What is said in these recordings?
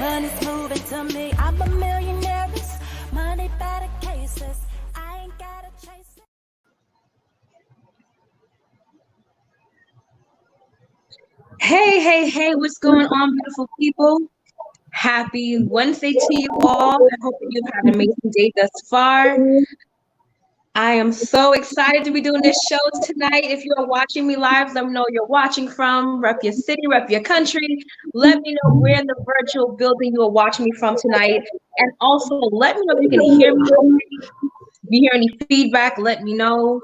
Money's moving to me. I'm a millionaire. Money better cases. I ain't gotta chase it. Hey, what's going on, beautiful people? Happy Wednesday to you all. I hope that you've had an amazing day thus far. I am so excited to be doing this show tonight. If you're watching me live, let me know where you're watching from. Rep your city, rep your country. Let me know where in the virtual building you are watching me from tonight. And also, let me know if you can hear me. If you hear any feedback, let me know.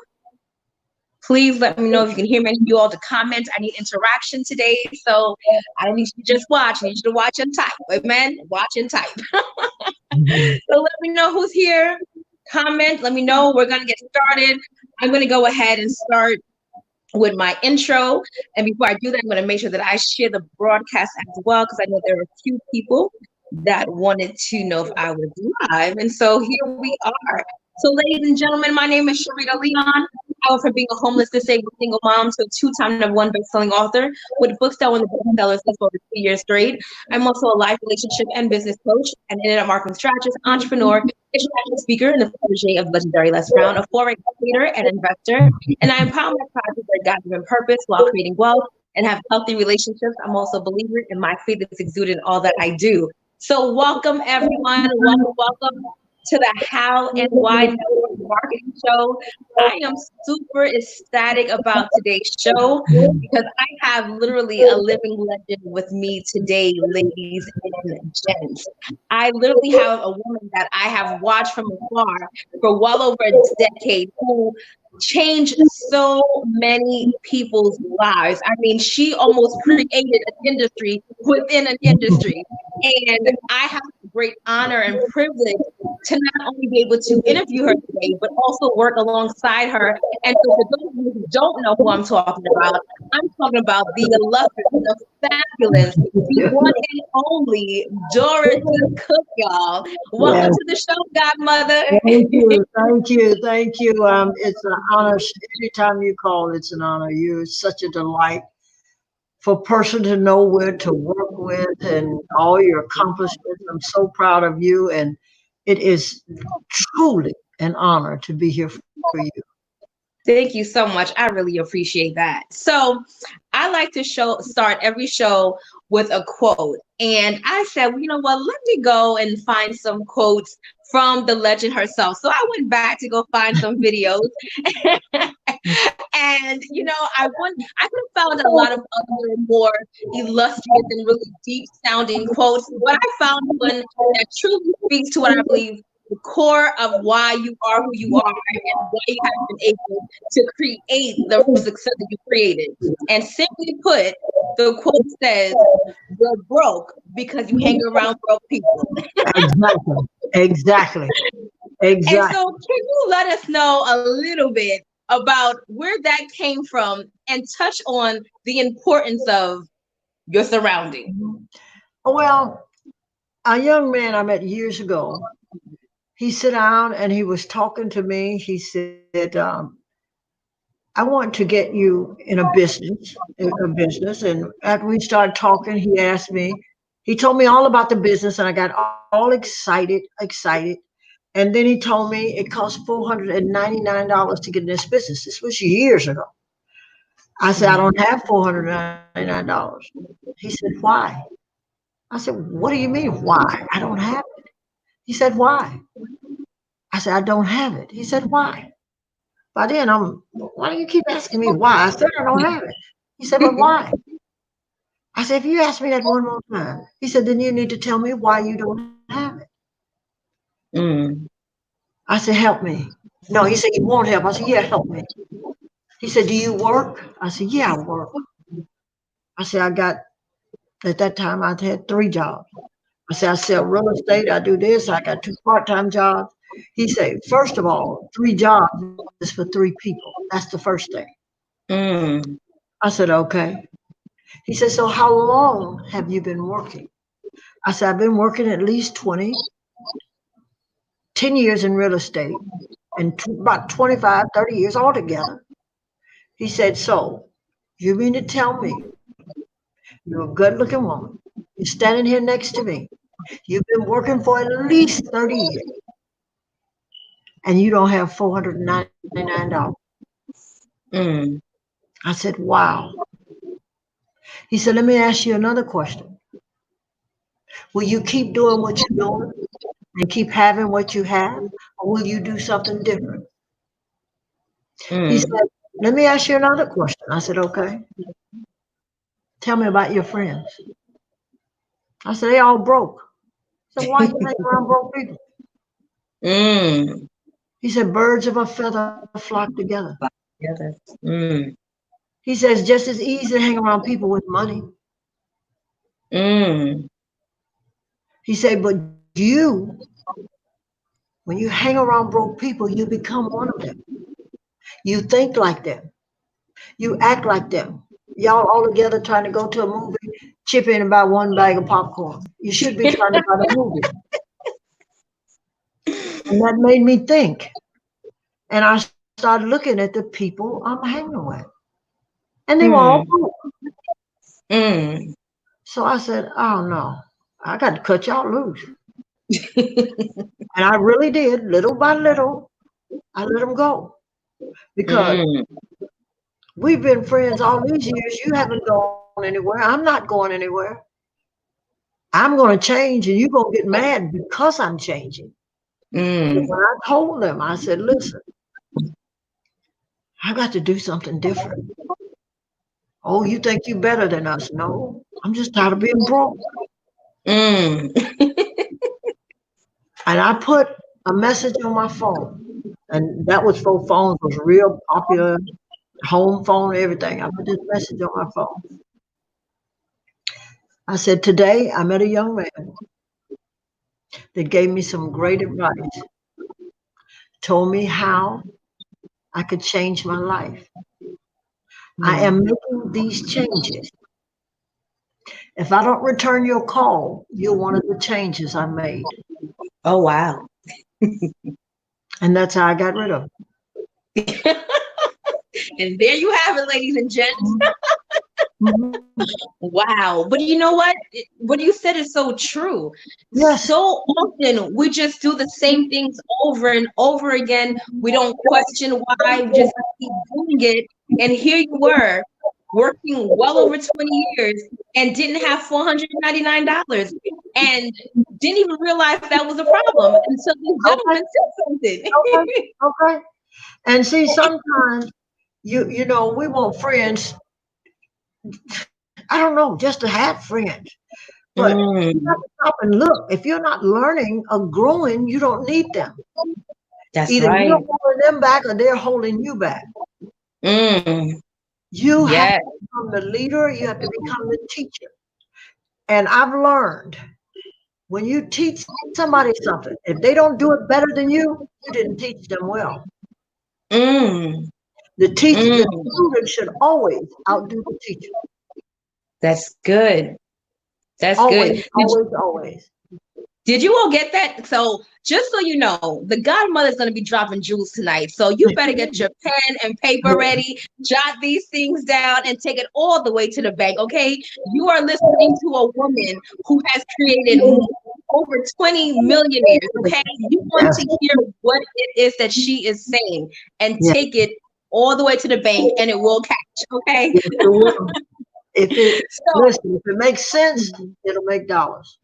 Please let me know if you can hear me. I need you all to comment. I need interaction today. So I don't need you to just watch. I need you to watch and type. Amen. Watch and type. So let me know who's here. Comment. Let me know. We're going to get started. I'm going to go ahead and start with my intro. And before I do that, I'm going to make sure that I share the broadcast as well, because I know there are a few people that wanted to know if I was live. And so here we are. So ladies and gentlemen, my name is Sharita Leon. I went from being a homeless, disabled single mom to a two-time #1 best-selling author with books that won the bestsellers for over 2 years straight. I'm also a life, relationship, and business coach, an internet marketing strategist, entrepreneur, international speaker, and the protege of legendary Les Brown, a forex trader and investor. And I empower my clients with their God-given purpose while creating wealth and have healthy relationships. I'm also a believer in my faith that's exuded in all that I do. So welcome, everyone. Welcome to the How and Why Network Marketing Show. I am super ecstatic about today's show because I have literally a living legend with me today, ladies and gents. I literally have a woman that I have watched from afar for well over a decade who changed so many people's lives. I mean, she almost created an industry within an industry. And I have the great honor and privilege to not only be able to interview her today, but also work alongside her. And so for those of you who don't know who I'm talking about the illustrious, the fabulous, the one and only Dorothy Cook, y'all. Welcome to the show, Godmother. Thank you. It's an honor. Every time you call, it's an honor. You're such a delight for a person to know where to work with and all your accomplishments. I'm so proud of you, and it is truly an honor to be here for you. Thank you so much. I really appreciate that. So I like to start every show with a quote. And I said, well, you know what, let me go and find some quotes from the legend herself. So I went back to go find some videos. And, you know, I could have found a lot of other more illustrious and really deep sounding quotes, but I found one that truly speaks to what I believe the core of why you are who you are and why you have been able to create the success that you created. And simply put, the quote says, "You're broke because you hang around broke people." Exactly. And so can you let us know a little bit about where that came from and touch on the importance of your surroundings? Well, a young man I met years ago, he sat down and he was talking to me. He said, I want to get you in a business. And after we started talking, he asked me, he told me all about the business, and I got all excited. And then he told me it cost $499 to get in this business. This was years ago. I said, I don't have $499. He said, why? I said, what do you mean, why? I don't have it. He said, why? I said, I don't have it. He said, why? By then, why do you keep asking me why? I said, I don't have it. He said, but why? I said, if you ask me that one more time, he said, then you need to tell me why you don't have it. I said, help me. No, he said, you won't help. I said, yeah, help me. He said, do you work? I said, yeah, I work. I said, at that time, I had 3 jobs. I said, I sell real estate. I do this. I got 2 part-time jobs. He said, first of all, 3 jobs is for 3 people. That's the first thing. I said, okay. He said, so how long have you been working? I said, I've been working at least 10 years in real estate and about 25, 30 years altogether. He said, so you mean to tell me you're a good looking woman, you're standing here next to me, You've been working for at least 30 years and you don't have $499. Mm. I said, wow. He said, let me ask you another question. Will you keep doing what you're doing and keep having what you have, or will you do something different? He Mm. said, let me ask you another question. I said, okay. Tell me about your friends. I said, they all broke. I said, why you hang around broke people? Mm. He said, birds of a feather flock together. Yeah, that's, mm. He says, just as easy to hang around people with money. Mm. He said, but you, when you hang around broke people, you become one of them. You think like them. You act like them. Y'all all together trying to go to a movie, chip in about one bag of popcorn. You should be trying to buy a movie. And that made me think. And I started looking at the people I'm hanging with. And they were all Mm. broke. Mm. So I said, oh no, I got to cut y'all loose. And I really did, little by little, I let them go. Because Mm. we've been friends all these years. You haven't gone anywhere. I'm not going anywhere. I'm going to change and you're going to get mad because I'm changing. But Mm. when I told them, I said, listen, I got to do something different. Oh, you think you better than us? No, I'm just tired of being broke. Mm. And I put a message on my phone. And that was before phones was real popular, home phone, everything. I put this message on my phone. I said, today I met a young man that gave me some great advice, told me how I could change my life. I am Mm. making these changes. If I don't return your call, you're one of the changes I made. Oh, wow. And that's how I got rid of And there you have it, ladies and gents. them. Mhm. Wow. But you know what? What you said is so true. Yes. So often we just do the same things over and over again. We don't question why, we just keep doing it. And here you were working well over 20 years and didn't have $499 and didn't even realize that was a problem until this Okay. gentleman said something. Okay. Okay. And see, sometimes we want friends. I don't know, just to have friends. But you have to Mm, stop and look. If you're not learning or growing, you don't need them. that's Either you're right. holding them back or they're holding you back. Mm, You have yes. to become the leader, you have to become the teacher. And I've learned when you teach somebody something, if they don't do it better than you didn't teach them well. Mm, The mm, student should always outdo the teacher. that's good. That's Always, good. always, always. Did you all get that? So just so you know, the godmother's going to be dropping jewels tonight. So you better get your pen and paper ready, jot these things down, and take it all the way to the bank. Okay, you are listening to a woman who has created over 20 millionaires. Okay, you want Yes, to hear what it is that she is saying and yes, take it all the way to the bank, and it will catch. Okay, yes, it will. If it so listen, if it makes sense, it'll make dollars.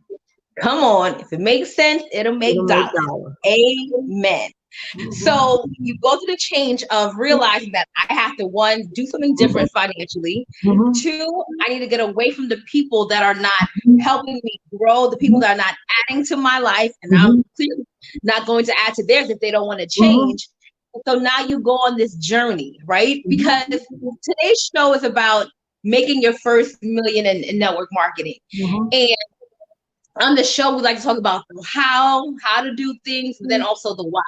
come on, if it makes sense, it'll make It'll make dollars. dollars. Amen. Mhm, So you go through the change of realizing that I have to, one, do something different financially. mhm, Two, I need to get away from the people that are not helping me grow, the people that are not adding to my life, and I'm mhm, clearly not going to add to theirs if they don't want to mhm, change. So now you go on this journey, right? mhm, Because today's show is about making your first million in network marketing. mhm, And on the show, we like to talk about the how to do things, but then also the why.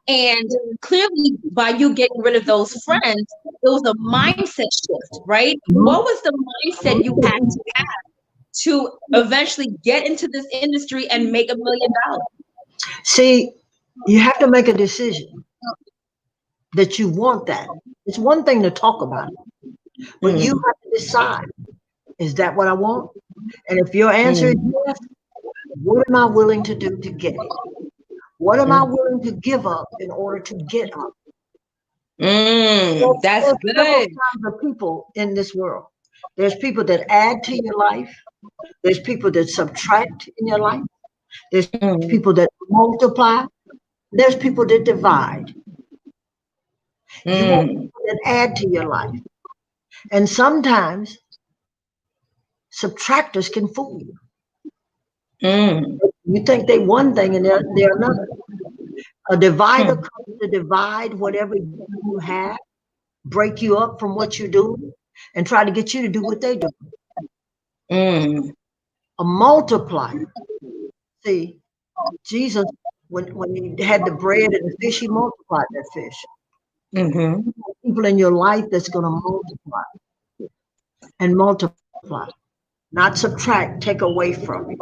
And clearly, by you getting rid of those friends, it was a mindset shift, right? What mhm. was the mindset you had to eventually get into this industry and make $1 million? See, you have to make a decision that you want that. It's one thing to talk about it, but you Mm, have to decide, is that what I want? And if your answer is mm, yes, What am I willing to do to get it? What am I willing to give up in order to get up? That's There's several good. kinds of people in this world. There's people that add to your life. There's people that subtract in your life. There's Mm, people that multiply. There's people that divide. You want mm, people that add to your life. And sometimes subtractors can fool you. mm, You think they one thing and they're another. A divider mm, comes to divide whatever you have, break you up from what you're doing, and try to get you to do what they do. mm, A multiplier. See, Jesus, when he had the bread and the fish, he multiplied that fish. mm-hmm. People in your life that's going to multiply and multiply, not subtract, take away from you.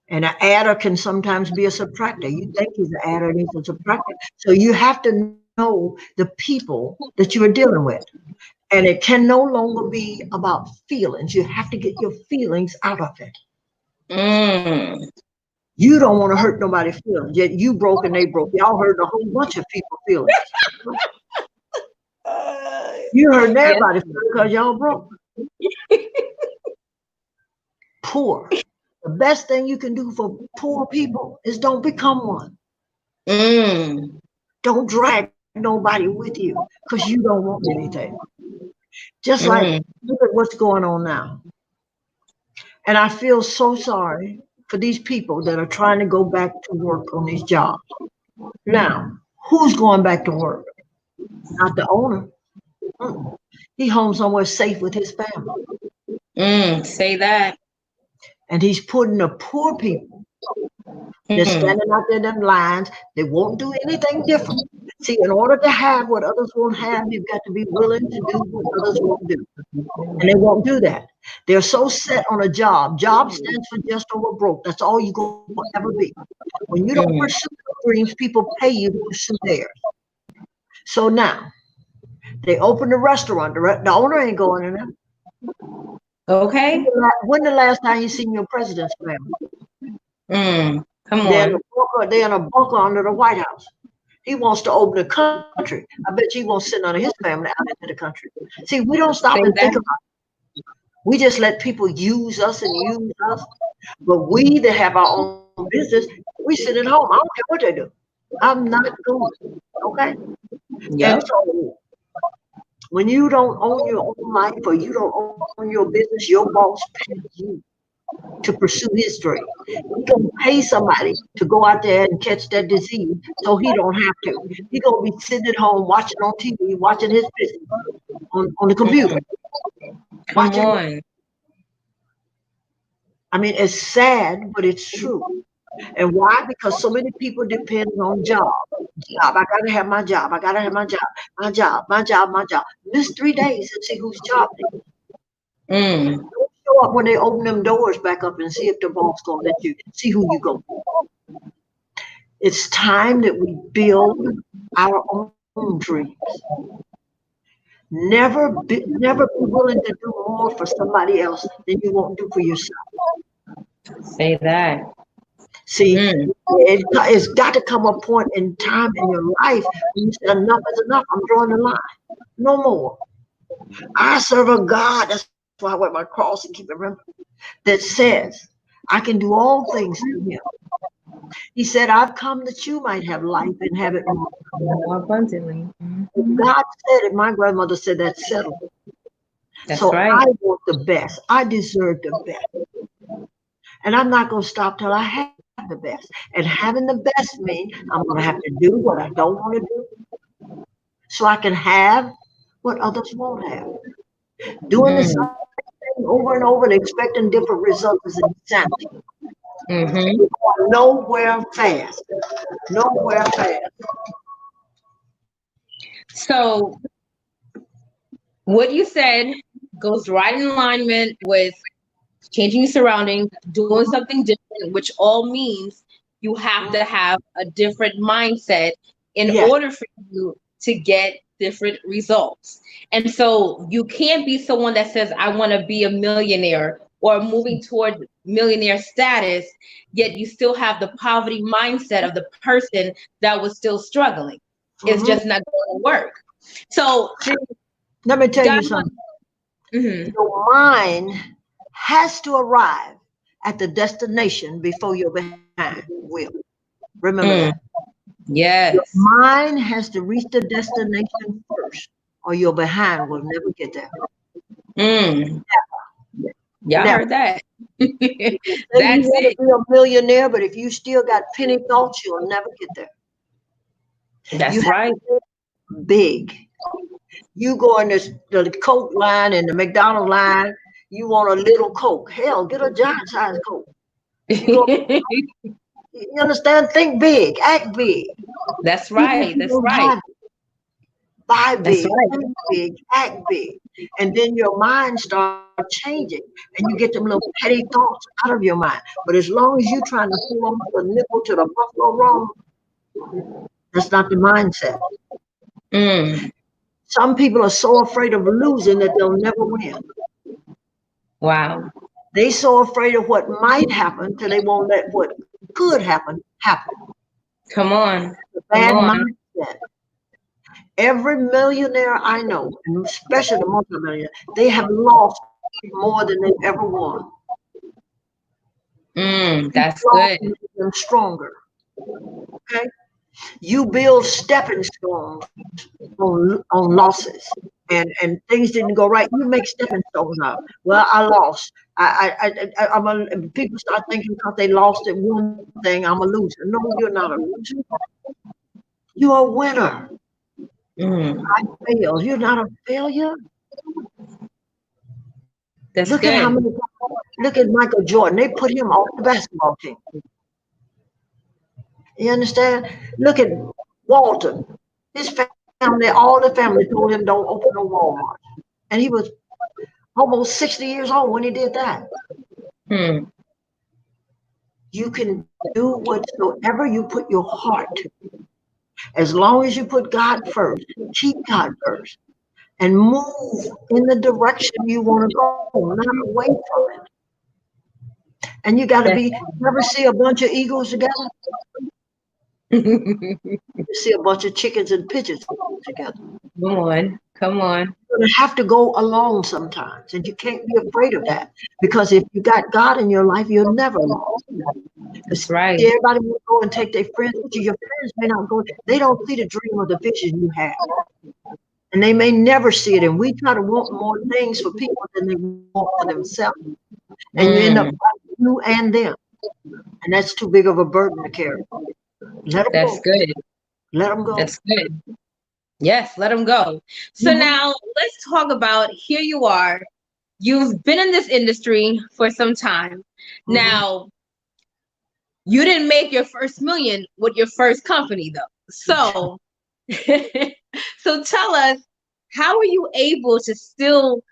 And an adder can sometimes be a subtractor. You think he's an adder and he's a subtractor. So you have to know the people that you are dealing with. And it can no longer be about feelings. You have to get your feelings out of it. Mm. You don't want to hurt nobody's feelings. Yet you broke and they broke. Y'all hurt a whole bunch of people's feelings. You hurt Yes. everybody's feelings because y'all broke. Poor. The best thing you can do for poor people is don't become one. Mm, Don't drag nobody with you because you don't want anything. Just like, mm, look at what's going on now. And I feel so sorry for these people that are trying to go back to work on these jobs. Now, who's going back to work? Not the owner. Mm. He home somewhere safe with his family. say that. And he's putting the poor people they're Mm, standing out there in them lines. They won't do anything different. See, in order to have what others won't have, you've got to be willing to do what others won't do. And they won't do that. They're so set on a job. Job stands for just over broke. That's all you're going to ever be. When you don't mm. pursue your dreams, people pay you to pursue theirs. So now they open the restaurant. The owner ain't going in there. Okay. When the last time you seen your president's family? Come They're in on. a they're in a bunker under the White House. He wants to open the country. I bet you he won't send none of his family out into the country. See, we don't stop Say and think that. about it. We just let people use us and use us. But we that have our own business, we sit at home. I don't care what they do. I'm not going. Okay? And Yep. so when you don't own your own life or you don't own your business, your boss pays you to pursue his dream. He gonna pay somebody to go out there and catch that disease so he don't have to. He gonna be sitting at home watching on TV, watching his business on the computer, Mm, come watching. on. I mean, it's sad, but it's true. And why? Because so many people depend on job. Job. I gotta have my job. I gotta have my job. My job. My job. My job. Miss 3 days and see whose job it is. Mm, Don't show up when they open them doors back up and see if the boss gonna let you see who you go. It's time that we build our own dreams. Never be willing to do more for somebody else than you won't do for yourself. say that. See, Mm, it's got to come a point in time in your life when you say enough is enough. I'm drawing the line. No more. I serve a God. That's why I wear my cross and keep it remembered. That says, I can do all things through Him. He said, I've come that you might have life and have it more. more abundantly. If Mhm. God said it. My grandmother said that's settled. That's So right. I want the best. I deserve the best. And I'm not going to stop till I have the best. And having the best means I'm going to have to do what I don't want to do so I can have what others won't have. Doing the Mm, same thing over and over and expecting different results is insanity. mm-hmm. We're going nowhere fast. Nowhere fast. So what you said goes right in alignment with changing your surroundings, doing something different, which all means you have to have a different mindset in Yes. order for you to get different results. And so you can't be someone that says, I want to be a millionaire or moving toward millionaire status, yet you still have the poverty mindset of the person that was still struggling. It's just not going to work. So, See, let me tell God, you something. mhm, Your mind has to arrive at the destination before your behind will. Remember that. mm, yes, Mind has to reach the destination first, or your behind will never get there. mm, y'all Never. heard that. You can say you That's want it. to be a millionaire, but if you still got penny thoughts, you'll never get there. You That's have right. to think big. You go in the Coke line and the McDonald's line, you want a little Coke. Hell, get a giant size Coke. You go, you understand? Think big, act big. That's Even if right. you That's don't right. have it, buy That's big, right. think big, act big. And then your mind starts changing and you get them little petty thoughts out of your mind. But as long as you're trying to hold on to the nickel to the buffalo wrong, that's not the mindset. Mm, Some people are so afraid of losing that they'll never win. wow. They so afraid of what might happen till they won't let what could happen happen. Come on. The Come bad on. mindset. Every millionaire I know, and especially the multimillionaire, they have lost more than they've ever won. Mm, Each that's loss good. makes them stronger. Okay, you build stepping stones on losses, and things didn't go right. You make stepping stones out. Well, I lost. I'm a, people start thinking because they lost at one thing, I'm a loser. No, you're not a loser. You're a winner. Mm, I failed. You're not a failure. that's Look at how good. many. Look at Michael Jordan. They put him off the basketball team. You understand? Look at Walter. His family, all the family told him don't open no Walmart. And he was almost 60 years old when he did that. Hmm. You can do whatsoever you put your heart to. As long as you put God first, keep God first, and move in the direction you want to go, not away from it. And you got to be, That's never see a bunch of eagles together? You see a bunch of chickens and pigeons together. Come on. Come on. You're going to have to go alone sometimes, and you can't be afraid of that because if you got God in your life, you're never alone. That's See, right. everybody will go and take their friends with you. Your friends may not go. They don't see the dream or the vision you have, and they may never see it. And we try to want more things for people than they want for themselves, and you end up Mm, fighting you and them, and that's too big of a burden to carry. Let them that's go. good. Let them go. That's good. Yes, let them go. So Mhm. now let's talk about here you are. You've been in this industry for some time. Mhm. Now, you didn't make your first million with your first company though. So, so tell us, how are you able to still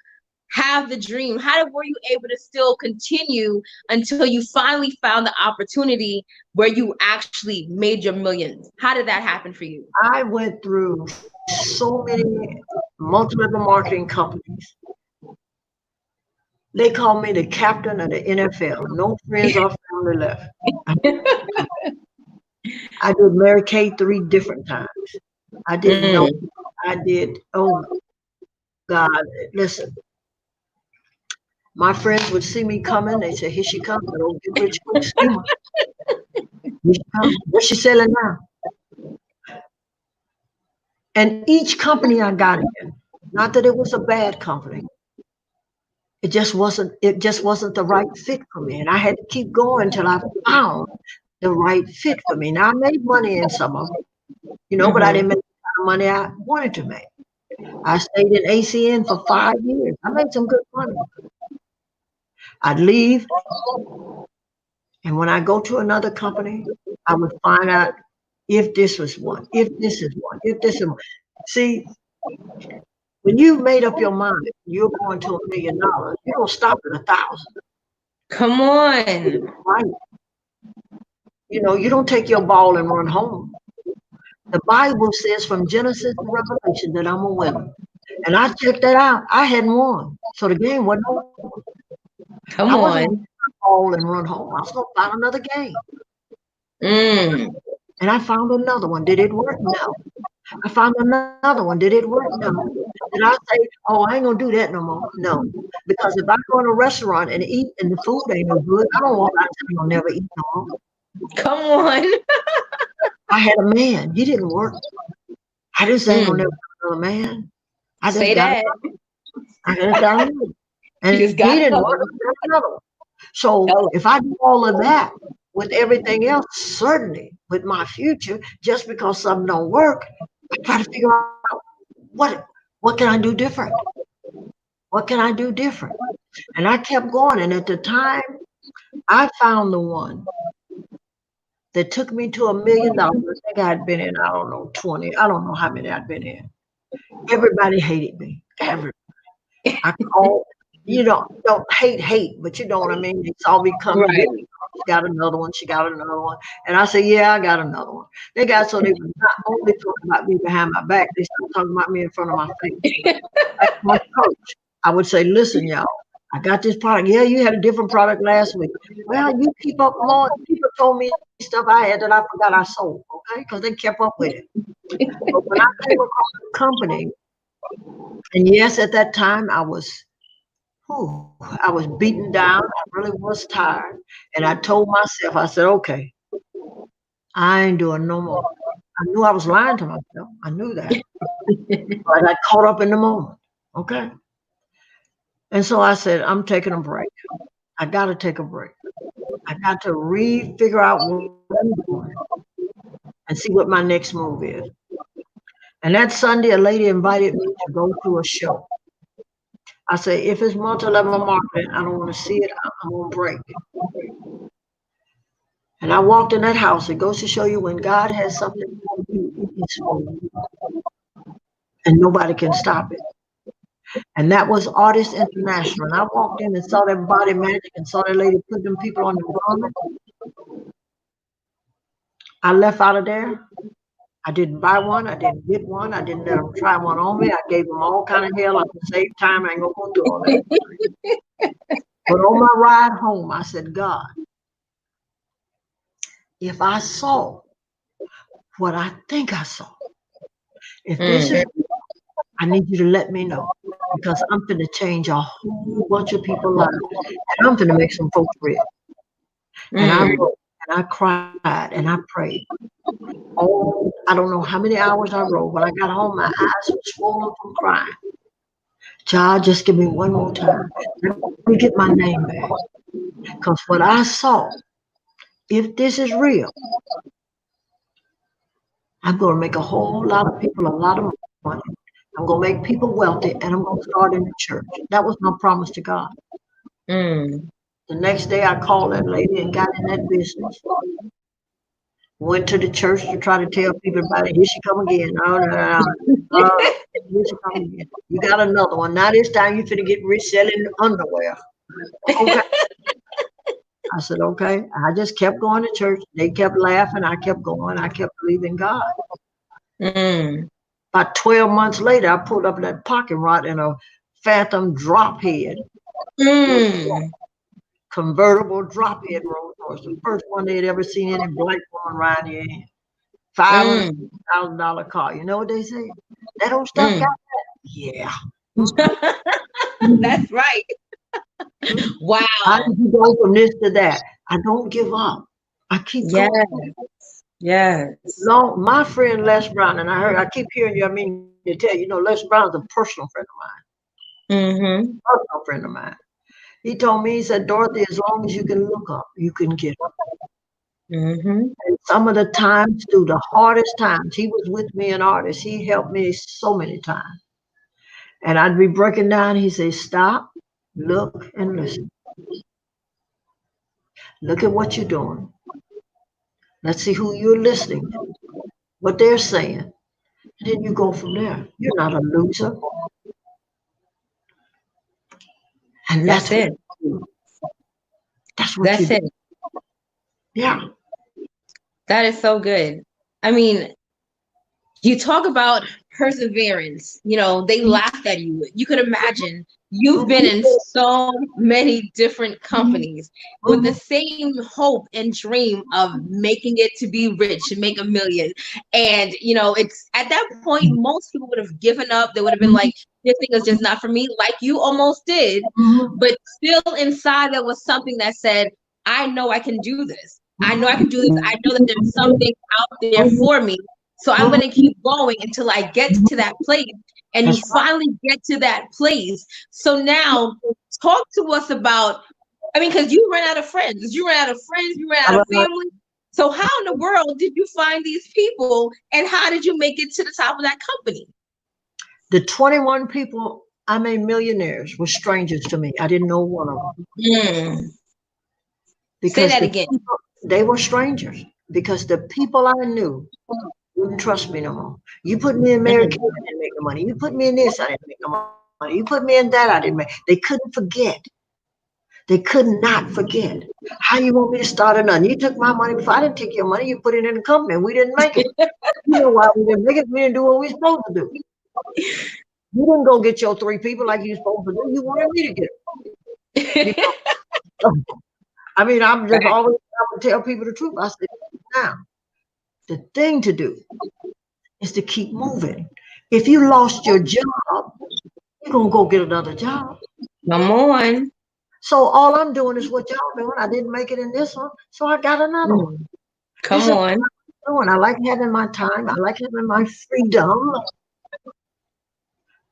have the dream? Were you able to still continue until you finally found the opportunity where you actually made your millions? How did that happen for you? I went through so many multi-level marketing companies. They call me the captain of the NFL. No friends or family left. I I did Mary Kay 3 different times. I didn't know. Mm. I did. Oh God, listen. My friends would see me coming. They say, "Here she comes, the old get rich quick schemer. Here she comes. What's she selling now?" And each company I got in, not that it was a bad company, it just wasn't. It just wasn't the right fit for me, and I had to keep going until I found the right fit for me. Now I made money in some of them, but I Mm-hmm. didn't make the kind of money I wanted to make. I stayed in ACN for 5 years. I made some good money. I'd leave, and when I go to another company, I would find out if this was one, if this is one, if this is one. See, when you've made up your mind you're going to $1 million, you don't stop at 1,000, Come on. right? You don't take your ball and run home. The Bible says from Genesis to Revelation that I'm a winner. And I checked that out. I hadn't won. So the game wasn't over. Come I wasn't going on. to call and run home. I was going to find another game. Mm. And I found another one. Did it work? No. I found another one. Did it work? No. Did I say, oh, I ain't going to do that no more? No. Because if I go in a restaurant and eat and the food ain't no good, I don't want, I ain't going to never eat no more. Come on. I had a man. He didn't work. I just ain't going to never Mm. have another man. I just Say got that. another. I just got another. You And just he got didn't another work. one. I got another one. So Tell if I do all of that with everything else, certainly with my future, just because something don't work, I try to figure out what can I do different? What can I do different? And I kept going. And at the time, I found the one that took me to $1 million. I think I had been in, I don't know, 20. I don't know how many I'd been in. Everybody hated me. Everybody. I called, don't hate, but you know what I mean? They saw me coming. Here Right. she got another one. She got another one. And I said, yeah, I got another one. They got so they were not only talking about me behind my back, they started talking about me in front of my face. Like my coach, I would say, listen, y'all, I got this product. Yeah, you had a different product last week. Well, you keep up, Lord. People told me stuff I had that I forgot I sold, okay? Because they kept up with it. But when I came across the company, and yes, at that time I was beaten down. I really was tired. And I told myself, I said, okay, I ain't doing no more. I knew I was lying to myself. I knew that. But I got caught up in the moment. Okay. And so I said, I'm taking a break. I got to take a break. I got to figure out what I'm doing and see what my next move is. And that Sunday, a lady invited me to go to a show. I said, if it's multi-level marketing, I don't want to see it. I'm going to break. And I walked in that house. It goes to show you when God has something for you, it is for you, and nobody can stop it. And that was Artists International. And I walked in and saw that body magic and saw that lady put them people on the garment. I left out of there. I didn't buy one. I didn't get one. I didn't let them try one on me. I gave them all kind of hell. At the same time, I ain't gonna go through all that. But on my ride home, I said, God, if I saw what I think I saw, if this is, Mm. I need you to let me know because I'm going to change a whole bunch of people's lives and I'm going to make some folks real. And I Mm. wrote and I cried and I prayed. Oh, I don't know how many hours I wrote. When I got home, my eyes were swollen from crying. God, just give me one more time. Let me get my name back. Because what I saw, if this is real, I'm going to make a whole lot of people a lot of money. I'm going to make people wealthy and I'm going to start in the church. That was my promise to God. Mm. The next day, I called that lady and got in that business. Went to the church to try to tell people about it. Here she come again. No, no, no, no. Here she come again. You got another one. Now this time you finna get rich selling underwear. Okay. I said, okay. I just kept going to church. They kept laughing. I kept going. I kept believing God. Mm. About 12 months later, I pulled up in that parking lot in a Phantom drop head, Mm. convertible drop head Rolls Royce. The first one they'd ever seen any black woman ride here in. Mm. $500,000 car. You know what they say? That old stuff got Mm. that? Yeah. That's right. How Wow. did you go from this to that? I don't give up. I keep Yes. going. Yes. Long, my friend Les Brown, and I keep hearing you. I mean to tell you, Les Brown's a personal friend of mine. Mm-hmm. Personal friend of mine. He told me, he said, Dorothy, as long as you can look up, you can get up. Mm-hmm. And some of the times, through the hardest times, he was with me an artist. He helped me so many times. And I'd be breaking down. He said, stop, look, and listen. Look at what you're doing. Let's see who you're listening to, what they're saying. And then you go from there. You're not a loser. And That's that's what it. you do. That's what you That's do. it. Yeah. That is so good. I mean, You talk about perseverance. You know, they laughed at you. You could imagine you've been in so many different companies with the same hope and dream of making it to be rich and make a million. And, you know, it's at that point, most people would have given up. They would have been like, this thing is just not for me, like you almost did. But still inside, there was something that said, I know I can do this. I know I can do this. I know that there's something out there for me. So I'm going to keep going until I get to that place. And you That's right. finally get to that place. So now talk to us about, I mean, because you ran out of friends, you ran out of friends, you ran out of family. So how in the world did you find these people and how did you make it to the top of that company? The 21 people I made millionaires were strangers to me. I didn't know one of them. Say Because that again. they were strangers. Because the people I knew wouldn't trust me no more. You put me in Mary Kay, I didn't make no money. You put me in this, I didn't make no money. You put me in that, I didn't make. They couldn't forget. They could not forget. How you want me to start another? You took my money before. I didn't take your money. You put it in the company. We didn't make it. You know why we didn't make it? We didn't do what we supposed to do. You didn't go get your 3 people like you supposed to do. You wanted me to get them. You know? I mean, I'm just always trying to tell people the truth. I said, now, the thing to do is to keep moving. If you lost your job, you're going to go get another job. Come on. So all I'm doing is what y'all doing. I didn't make it in this one, so I got another one. Come on. I like having my time. I like having my freedom.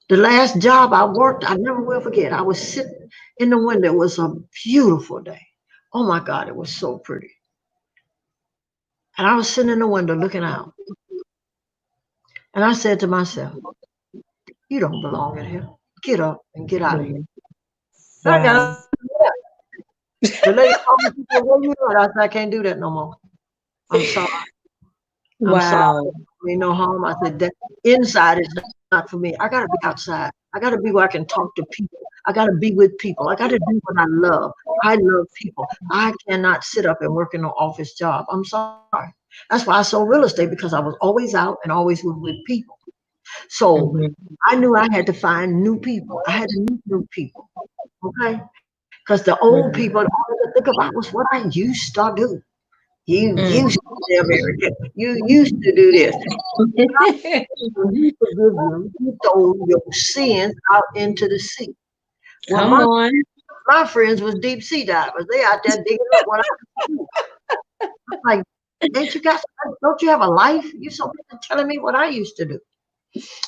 The last job I worked, I never will forget. I was sitting in the window. It was a beautiful day. Oh my God, it was so pretty. And I was sitting in the window looking out. And I said to myself, you don't belong in here. Get up and get out of here. So I got Wow. up. The lady called me, she said, what you doing? I said, I can't do that no more. I'm sorry. I'm sorry. Wow. I mean, no harm. I said, that inside is not for me. I got to be outside. I got to be where I can talk to people. I got to be with people. I got to do what I love. I love people. I cannot sit up and work in an office job. I'm sorry. That's why I sold real estate, because I was always out and always with people. So I knew I had to find new people. I had to meet new people. Okay. Because the old people, all I could think about was what I used to do. You used to be American. You used to do this. When he forgive you, he throw your sins out into the sea. Well, Come on. my friends was deep sea divers. They out there digging up what I do. I'm like, ain't you got? Don't you have a life? You so busy telling me what I used to do.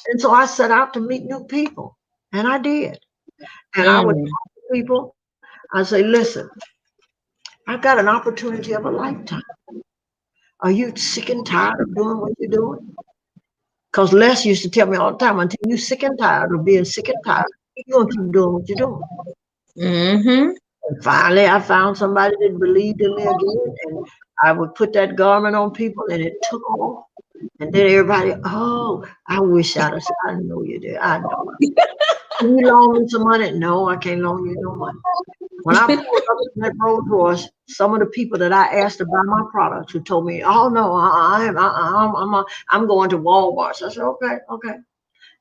And so I set out to meet new people, and I did. And I would talk to people. I say, listen, I've got an opportunity of a lifetime. Are you sick and tired of doing what you're doing? Because Les used to tell me all the time, until you're sick and tired of being sick and tired, you're going to keep doing what you're doing. Mm-hmm. And finally, I found somebody that believed in me again, and I would put that garment on people, and it took off. And then everybody, oh, I wish I'd have said, I know you did. I know. Can you loan me some money? No, I can't loan you no money. When I pulled up in that Rolls Royce, some of the people that I asked to buy my products who told me, "Oh no, I'm going to Walmart." So I said, "Okay, okay."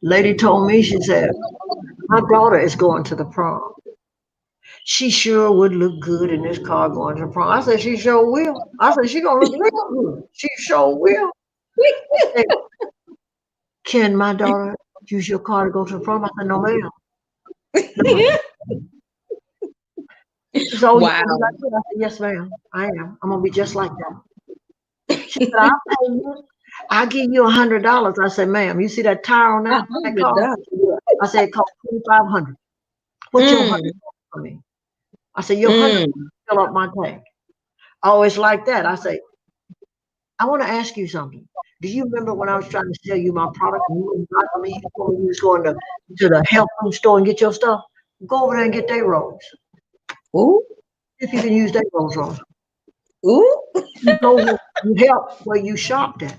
Lady told me, she said, "My daughter is going to the prom. She sure would look good in this car going to the prom." I said, "She sure will." I said, "She gonna look real good. She sure will." They said, can my daughter use your car to go to the prom? I said, "No, ma'am." No. She said, "Oh, you Wow. gonna be like that?" I said, "Yes, ma'am. I am. I'm gonna be just like that." She said, "I'll pay you. I'll give you $100." I said, "Ma'am, you see that tire on that car?" I said, "It cost 2,500. What's your 100 for me?" I said, "Your 100 fill up my tank." Oh, it's like that. I say, "I want to ask you something. Do you remember when I was trying to sell you my product and you wouldn't buy from me? You told me you was going to the health food store and get your stuff? Go over there and get their rolls. Ooh. If you can use their rolls wrong. Ooh. You go, you help where you shopped at.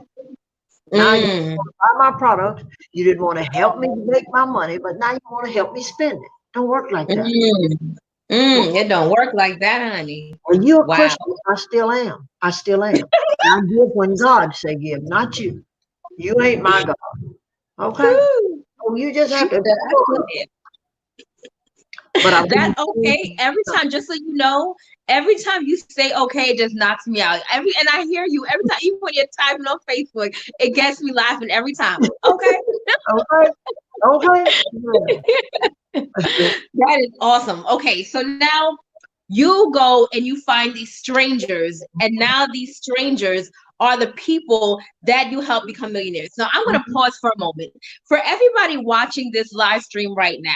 Now you want to buy my product. You didn't want to help me make my money, but now you want to help me spend it. Don't work like that. It don't work like that, honey. Are you a Wow. Christian? I still am. I still am. And I give when God say give, not you. You ain't my God. Okay? Woo. So you just She have to. said, I love it. But I That really, okay. Every time, just so you know, every time you say okay, it just knocks me out. And I hear you every time, even when you're typing on Facebook, it gets me laughing every time. Okay. okay, okay. Yeah. That is awesome. Okay, so now you go and you find these strangers, and now these strangers are the people that you help become millionaires. Now, I'm going to pause for a moment. For everybody watching this live stream right now,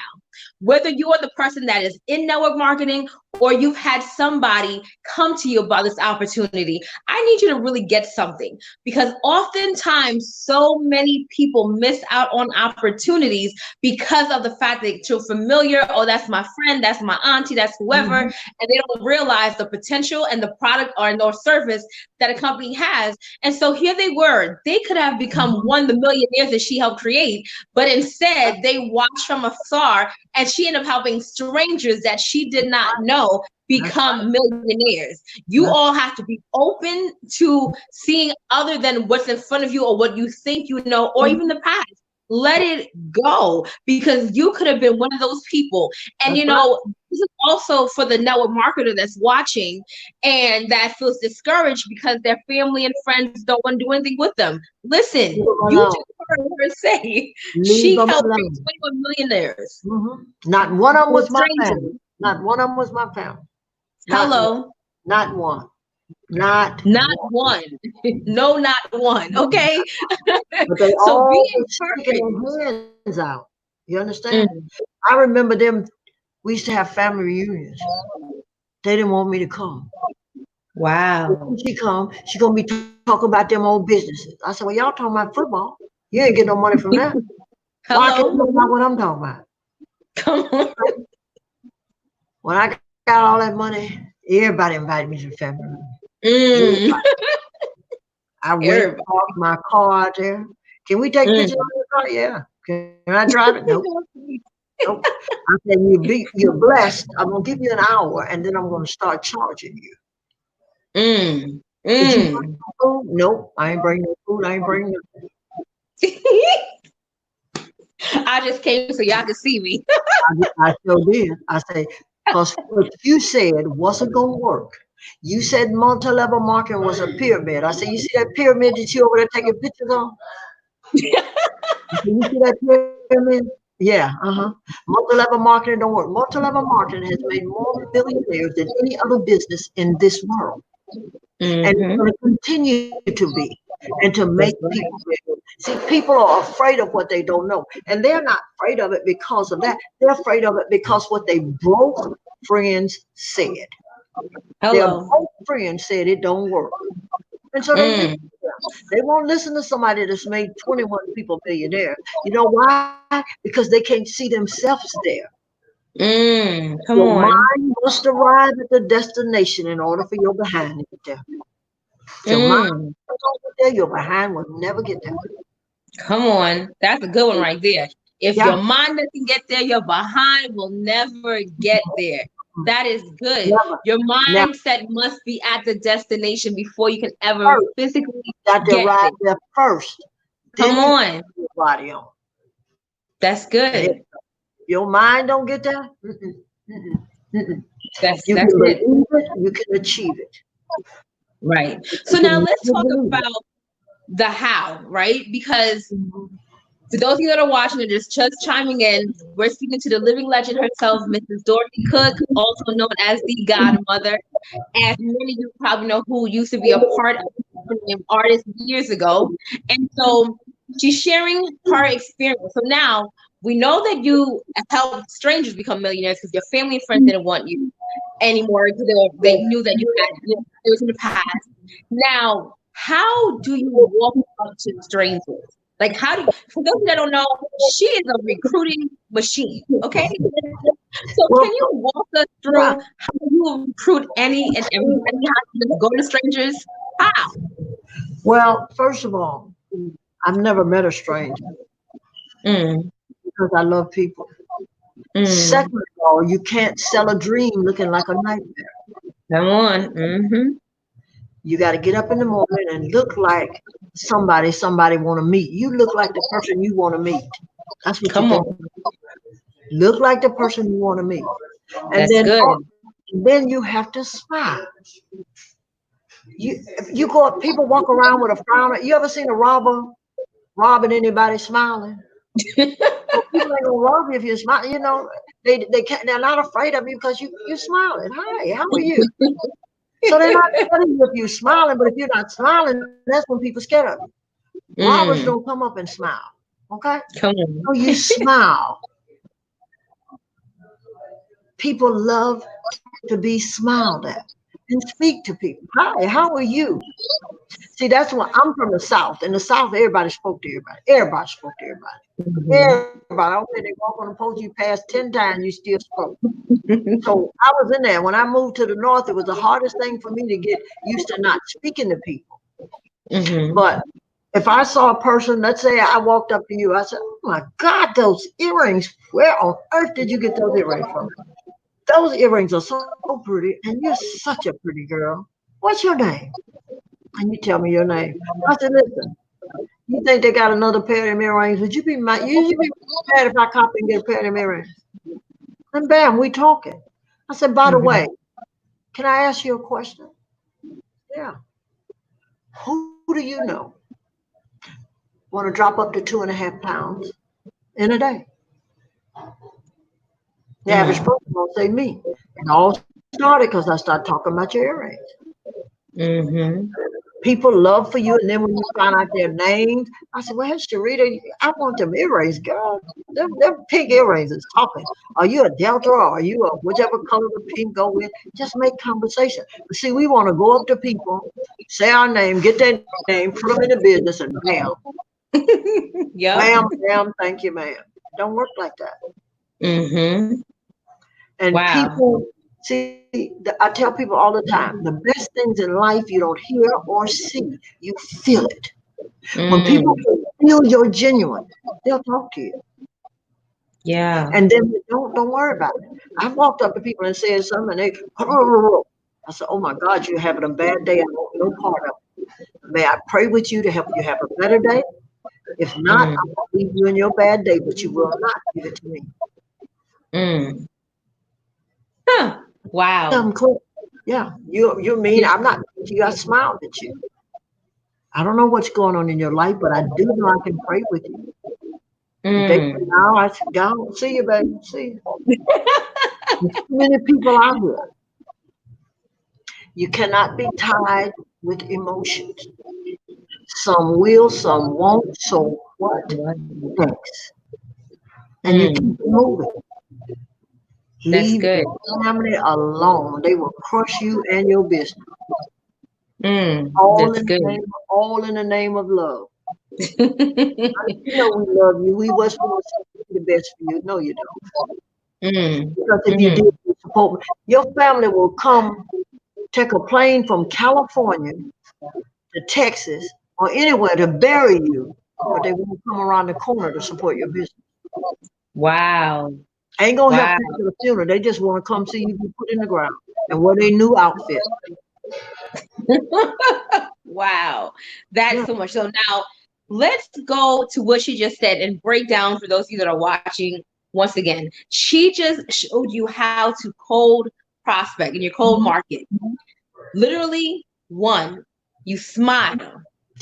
whether you are the person that is in network marketing or you've had somebody come to you about this opportunity, I need you to really get something, because oftentimes so many people miss out on opportunities because of the fact that you're familiar. Oh, that's my friend, that's my auntie, that's whoever, and they don't realize the potential and the product or service that a company has. And so here they were. They could have become one of the millionaires that she helped create, but instead they watched from afar, and she ended up helping strangers that she did not know become millionaires. You all have to be open to seeing other than what's in front of you or what you think you know, or even the past. Let it go, because you could have been one of those people. And you know, this is also for the network marketer that's watching and that feels discouraged because their family and friends don't want to do anything with them. Listen, you just heard her say Leave she them helped bring alone. 21 millionaires. Not one of them With was my strangers. family. Not one of them was my family. Hello. Not one. Not one. No, not one. Okay. But they So be all were sticking encouraged. their hands out. You understand? I remember them. We used to have family reunions. They didn't want me to come. Wow. When she come, she gonna be talking about them old businesses. I said, well, y'all talking about football. You ain't get no money from that. Why can't you talk about what I'm talking about? Come on. When I got all that money, everybody invited me to the family reunion. I went, parked my car out there. Can we take pictures of your car? Yeah. Can I drive it? Nope. Nope. I said, you're blessed. I'm gonna give you an hour, and then I'm gonna start charging you. Did you bring no food? Nope. I ain't bring no food. I ain't bring nothing. I just came so y'all could see me. I sure did. I say, because what you said wasn't gonna work. You said multi-level marketing was a pyramid. I said, you see that pyramid that you over there taking pictures of? You see that pyramid? Yeah, Multi-level marketing don't work. Multi-level marketing has made more millionaires than any other business in this world. And it's going to continue to be, and to make people bigger. See, people are afraid of what they don't know. And they're not afraid of it because of that. They're afraid of it because what they broke friends said. Their broke friends said it don't work. And so they won't listen to somebody that's made 21 people millionaire. You know why? Because they can't see themselves there. Your mind must arrive at the destination in order for your behind to get there. If your mind don't get there, your behind will never get there. Come on. That's a good one right there. If your mind doesn't get there, your behind will never get there. That is good. Your mindset must be at the destination before you can ever physically get there first. Come on. Your body on. That's good. Your mind don't get there. That's you it. Believe it, you can achieve it. Right. So now let's talk about the how, right? Because for those of you that are watching and just chiming in, we're speaking to the living legend herself, Mrs. Dorothy Cook, also known as the Godmother. As many of you probably know, who used to be a part of the artist years ago. And so she's sharing her experience. So now we know that you helped strangers become millionaires because your family and friends didn't want you anymore because they knew that you had it was in the past. Now, how do you walk up to strangers? Like, how do you, for those that don't know, she is a recruiting machine. Okay. So can you walk us through how you recruit any and everybody? How you go to strangers? How? Well, first of all, I've never met a stranger because I love people. Second of all, you can't sell a dream looking like a nightmare. Come on. You got to get up in the morning and look like somebody want to meet. You look like the person you want to meet. That's what you Come think. on. Look like the person you want to meet. And That's then good. then you have to smile. You go up, people walk around with a frown. You ever seen a robber robbing anybody smiling? So people ain't gonna rob you if you smile. You know, they can't, they're not afraid of you because you smiling. Hi, how are you? So they're not scared of you if you're smiling, but if you're not smiling, that's when people scared of you. Robbers Mm, don't come up and smile. Okay? come on. So you smile. People love to be smiled at and speak to people. Hi, how are you? See, that's why I'm from the South. In the South, everybody spoke to everybody. Everybody spoke to everybody. Mhm. Everybody. I don't think they walk on the post you passed 10 times, you still spoke. So I was in there. When I moved to the North, it was the hardest thing for me to get used to not speaking to people. Mhm. But if I saw a person, let's say I walked up to you, I said, "Oh my God, those earrings! Where on earth did you get those earrings from? Those earrings are so pretty, and you're such a pretty girl. What's your name?" And you tell me your name. I said, "Listen, you think they got another pair of earrings? Would you be mad? You be mad if I cop and get a pair of earrings?" And bam, we talking. I said, "By the Mhm. way, can I ask you a question?" Yeah. Who do you know want to drop up to 2.5 pounds in a day? The average Mm. person will say me. It all started because I started talking about your earrings. Mhm. People love for you, and then when you find out their names, I said, "Well, Sharita, I want them earrings, girl. Them pink earrings is talking. Are you a Delta or are you a whichever color the pink go with? Just make conversation." But see, we want to go up to people, say our name, get their name, put them in the business, and bam, Yep. bam, bam, thank you, ma'am. Don't work like that. Mhm. And Wow. people, see, I tell people all the time, the best things in life you don't hear or see, you feel it. When people Mm. can feel you're genuine, they'll talk to you. Yeah. And then don't worry about it. I've walked up to people and said something, and they, I said, "Oh my God, you're having a bad day. I want no part of it. May I pray with you to help you have a better day? If not, Mm. I'm going to leave you in your bad day, but you will not give it to me." Mm. Huh. Tell Wow. them, "Cool. Yeah, you mean I'm not mean to you. I smiled at you. I don't know what's going on in your life, but I do know I can pray with you." If they say Mm. no, I said, "Go, see you, baby. See you." There's too many people out here. You cannot be tied with emotions. Some will, some won't. So what? What? Next. And you keep Mm. it moving. That's Leave good. your family alone. They will crush you and your business. Mm. All That's in the good. name, all in the name of love. You know we love you. We was want to see the best for you. No, you don't. Mm. Because if you did, Mhm. you support me. Your family will come take a plane from California to Texas or anywhere to bury you, but they won't come around the corner to support your business. Wow. Ain't gonna help Wow. pay for the funeral. They just want to come see you be put in the ground and wear their new outfit. Wow. That's Yeah. so much. So now let's go to what she just said and break down for those of you that are watching once again. She just showed you how to cold prospect in your cold market. Literally, one, you smile,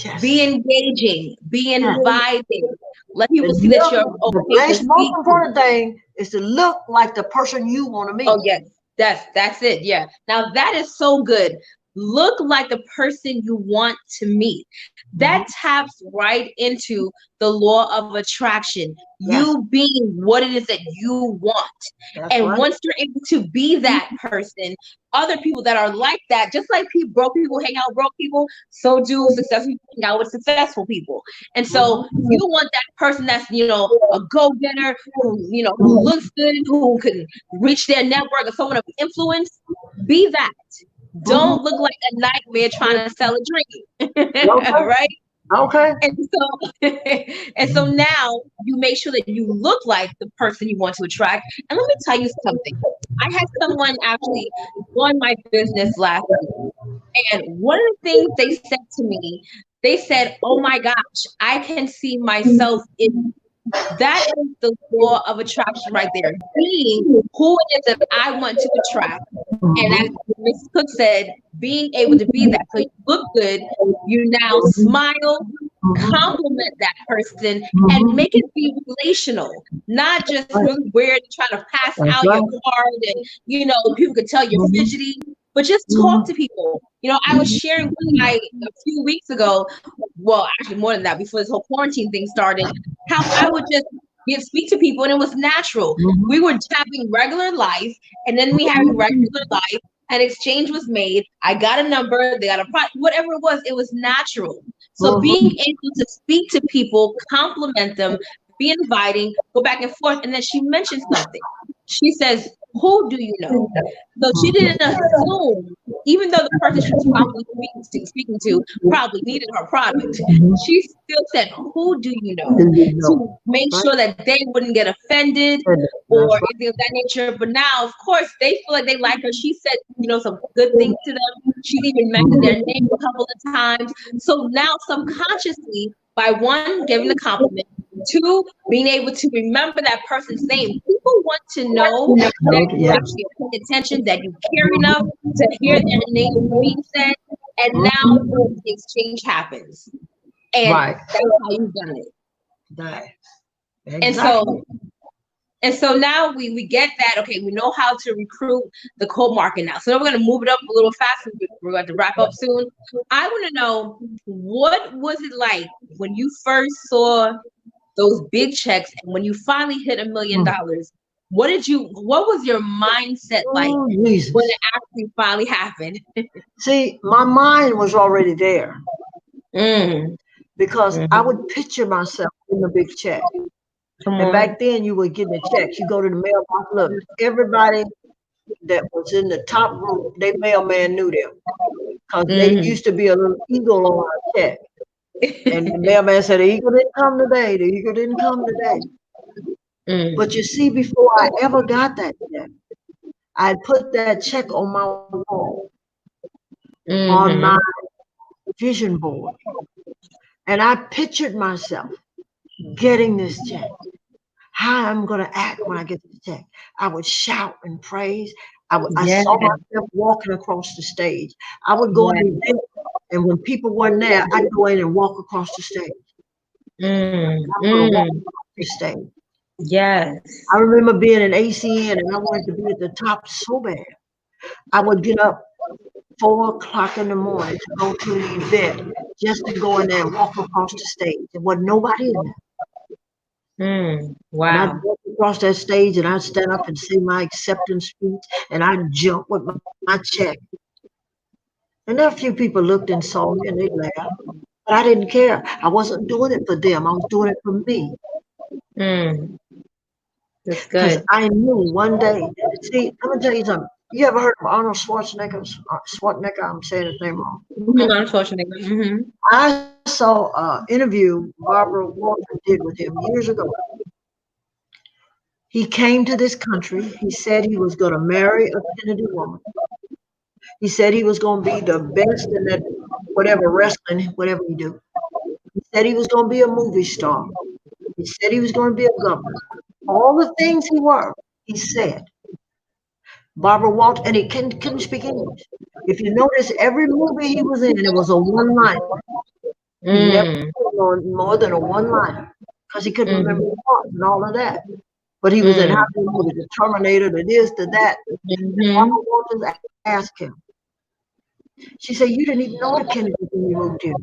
Yes. be engaging, be Yes. inviting, let The people see that you're look, the okay to most speak to. important thing is to look like the person you want to Oh meet. yes, that's it. Yeah. Now that is so good. Look like the person you want to meet. That Mhm. taps right into the law of attraction. Yes, You being what it is that you want. that's And right. once you're able to be that person, other people that are like that, just like people, broke people hang out with broke people, so do successful people hang out with successful people. And so you Mhm. want that person that's, a go-getter who, who looks good, who can reach their network, or someone of influence. Be that. Mhm. Don't look like a nightmare trying to sell a dream. Okay. Right? Okay. And so and so now you make sure that you look like the person you want to attract. And let me tell you something. I had someone actually join my business last week. And one of the things they said to me, they said, "Oh my gosh, I can see myself in." That is the law of attraction right there. Being who it is that I want to attract. And as Mrs. Cook said, being able to be that. So you look good, you now smile, compliment that person, and make it be relational, not just really weird, trying to pass That's out your right. card and people could tell you're fidgety, but just talk to people. I was sharing one guy a few weeks ago, well, actually more than that, before this whole quarantine thing started, how I would just speak to people and it was natural. We were having regular life, and then we having regular life. An exchange was made. I got a number. They got a product. Whatever it was natural. So being able to speak to people, compliment them, be inviting, go back and forth. And then she mentioned something. She says, "Who do you know?" So she didn't assume, even though the person she was probably speaking to probably needed her product. She still said, "Who do you know?" To make Right? sure that they wouldn't get offended or That's anything of that nature. But now, of course, they feel like they like her. She said, some good things to them. She's even mentioned their name a couple of times. So now, subconsciously, by one, giving the compliment, two, being able to remember that person's name. People want to know that right. you Yeah. actually are paying attention, that you care enough to hear their name being said. And now, boom, the exchange happens. And Right. that's how you've done it. That. And Exactly. so And so now we get that, okay, we know how to recruit the cold market now. So now we're going to move it up a little faster. We're going to wrap up soon. I want to know, what was it like when you first saw those big checks and when you finally hit $1 million? What was your mindset like Oh, when Jesus. it actually finally happened? See, my mind was already there Mm, because I mhm. would picture myself in the big check. Come And on. back then, you would get the checks. You go to the mailbox. Look, everybody that was in the top group, their mailman knew them because they Hmm. used to be a little eagle on our check. And the mailman said, the eagle didn't come today. The eagle didn't come today. But you Mm, see, before I ever got that check, I put that check on my wall, on my hmm. vision board. And I pictured myself getting this check, how I'm going to act when I get this check. I would shout and praise. I Yeah, saw myself walking across the stage. I would go in yeah. the event, and when people weren't there, I'd go in and walk across the stage. Mm, I'm going to walk mm, across the stage. yes. I remember being in ACN and I wanted to be at the top so bad. I would get up 4 o'clock in the morning to go to an event just to go in there and walk across the stage. There wasn't nobody in there. And I'd Wow. walk across that stage and I'd stand up and say my acceptance speech and I'd jump with my check. And there a few people looked and saw me and they laughed. But I didn't care. I wasn't doing it for them. I was doing it for me. Mm, that's Because good. I knew one day. See, I'm gonna tell you something. You ever heard of Arnold Schwarzenegger? Schwarzenegger, I'm saying his name wrong. Mhm, unfortunately. Hmm. I saw an interview Barbara Walters did with him years ago. He came to this country. He said he was going to marry a Kennedy woman. He said he was going to be the best in that whatever wrestling, whatever he do. He said he was going to be a movie star. He said he was going to be a governor. All the things he were, he said. Barbara Walters, and he couldn't speak English. If you notice, every movie he was in, it was a one-liner. He never Mm, was on more than a one-liner because he couldn't remember hmm. the parts and all of that. But he was in how Mm, many movies? The Terminator, the this, the that. And hmm. Barbara Walters asked him. She said, "You didn't even know the Kennedys when you moved here.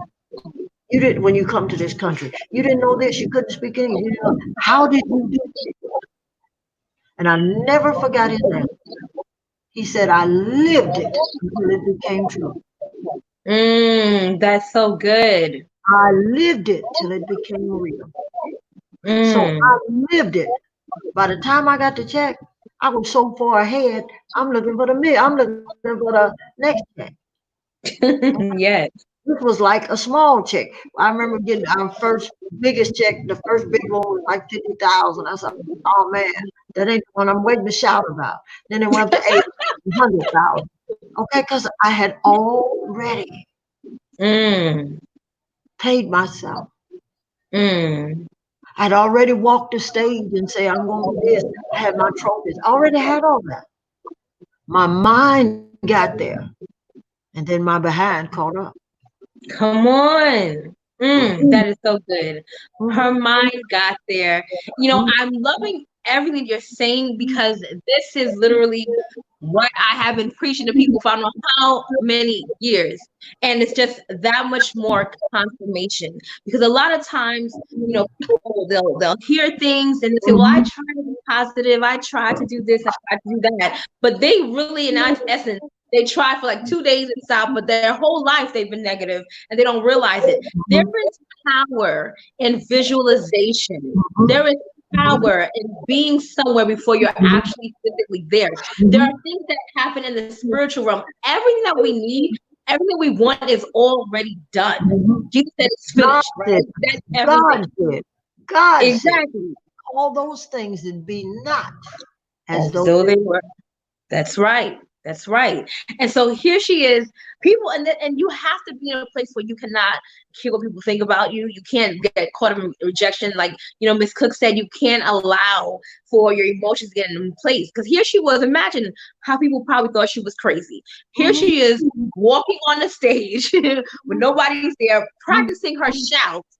You didn't when you come to this country. You didn't know this. You couldn't speak English. You didn't know. How did you do it?" And I never forgot his answer. He said, "I lived it until it became true. That's so good. I lived it till it became real." So Mm. I lived it. By the time I got the check, I was so far ahead. I'm looking for the mid. I'm looking for the next check. Yes. This was like a small check. I remember getting our first biggest check. The first big one was like 50,000. I said, "Oh man, that ain't the one I'm waiting to shout about." Then it went up to 80, 100,000. Okay, because I had already Mm, paid myself. mm. I'd already walked the stage and say, I'm going to do this. I had my trophies. I already had all that. My mind got there. And then my behind caught up. Come on. Mhm, That is so good. Her mhm, mind got there. mhm, I'm loving everything you're saying because this is literally what I have been preaching to people for I don't know how many years. And it's just that much more confirmation. Because a lot of times, people they'll hear things and they say, well, I mhm, tried to be positive, I tried to do this, I tried to do that. But they really, in essence, they try for like 2 days and stop, but their whole life they've been negative and they don't realize it. There mhm, is power in visualization. mhm, There is power in being somewhere before you're mhm, actually physically there. There are mhm, things that happen in the spiritual realm. Everything that we need, everything we want is already done. mhm. Jesus said it's God finished, right? said, That's everything. God said, God said, Exactly. all those things that be not as As though though they they were. were. That's right. That's right. And so here she is. People, and you have to be in a place where you cannot care what people think about you. You can't get caught up in rejection. Like, Miss Cook said, you can't allow for your emotions to get in place. Because here she was. Imagine how people probably thought she was crazy. Here Mhm, she is walking on the stage when nobody's there, mhm, practicing her shouts,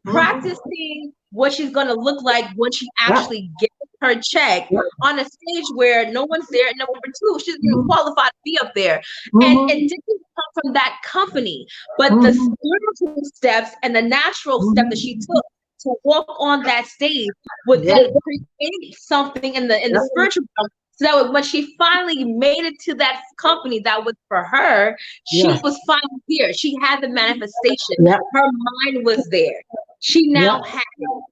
mhm. practicing what she's going to look like when she Yeah, actually gets her check yeah. on a stage where no one's there. And number two, she doesn't even Mhm, qualify to be up there. And it mhm, didn't come from that company, but the mhm, spiritual steps and the natural step that she mhm. took to walk on that stage would Yeah, then create something in the yeah. spiritual realm. So that when she finally made it to that company that was for her, she Yes. was finally here. She had the manifestation. Yeah. Her mind was there. She Yeah. now had it.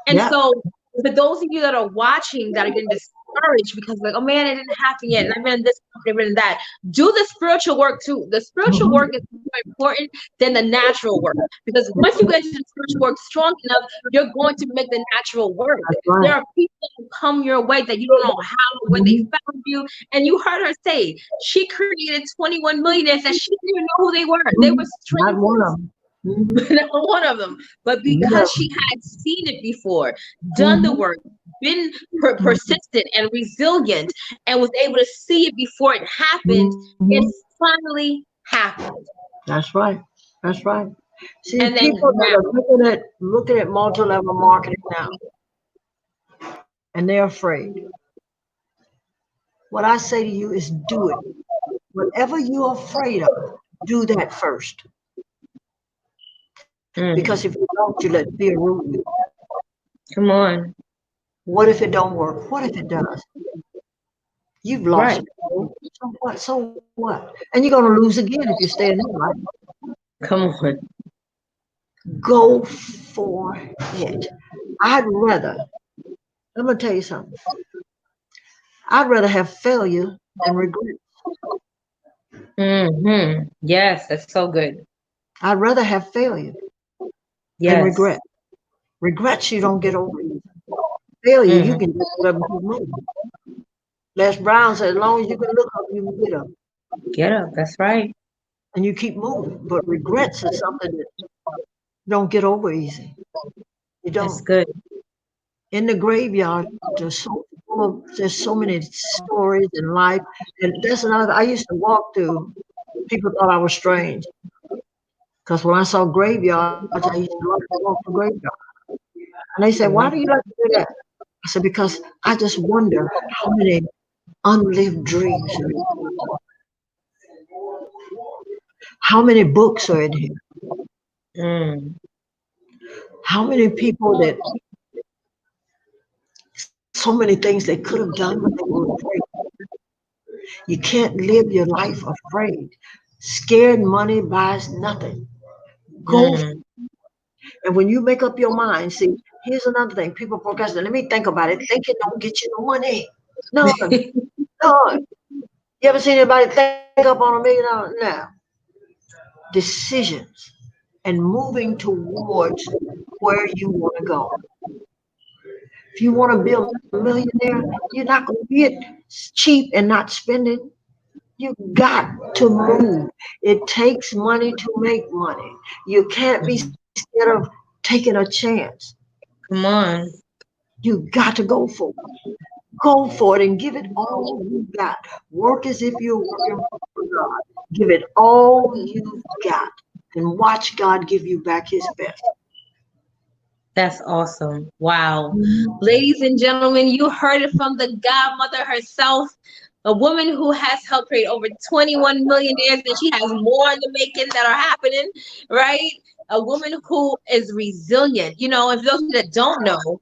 And Yeah. so, for those of you that are watching that are getting discouraged because, like, oh man, it didn't happen yet, and I've been in this, I've been in that, do the spiritual work too. The spiritual Mhm. work is more important than the natural work because once you get into the spiritual work strong enough, you're going to make the natural work. That's There right. are people who come your way that you don't know how, where they Mhm. found you, and you heard her say she created 21 millionaires that she didn't even know who they were. They were Mhm. Not one strangers. of them. Mhm. Not one of them, but Yeah. because she had seen it before, done the Mhm. work, been Mhm. persistent and resilient, and was able to see it before it happened, Mhm. it finally happened. That's right. That's right. See, And then people that now, are looking at multi-level marketing now, and they're afraid. What I say to you is do it. Whatever you're afraid of, do that first. Because mm, if you don't, you let fear rule you. come on, What if it don't work? What if it does? You've lost right? control. So what? So what? And you're going to lose again if you stay in that life. Come on. Go for it. I'd rather, I'm going to tell you something. I'd rather have failure than regret. Yes, that's so good. I'd rather have failure than Yes. regret. Regrets you don't get over. Failure, you hmm can just get up and keep moving. Les Brown said, as long as you can look up, you can get up. Get up. That's right. And you keep moving. But regrets is something that you don't get over easy. You That's don't. good. In the graveyard, there's so many stories in life. And that's another, I used to walk through, people thought I was strange. Because when I saw graveyards, I used to like to walk the graveyard. And they said, why do you Mhm. like to do that? I said, because I just wonder how many unlived dreams are in, how many books are in here, Mm. how many people that so many things they could have done, but they were afraid. You can't live your life afraid. Scared money buys nothing. Go. Mm. And when you make up your mind, see, here's another thing. People procrastinate. Let me think about it. Thinking don't get you no money. None. None. You ever seen anybody think up on $1 million? No. Decisions and moving towards where you want to go. If you want to be a millionaire, you're not going to be it cheap and not spending. You got to move. It takes money to make money. You can't be scared of taking a chance. Come on. You got to go for it. Go for it and give it all you got. Work as if you're working for God. Give it all you got and watch God give you back his best. That's awesome. Wow. Ladies and gentlemen, you heard it from the godmother herself, a woman who has helped create over 21 millionaires, and she has more in the making that are happening, right? A woman who is resilient. You know, and for those of you that don't know,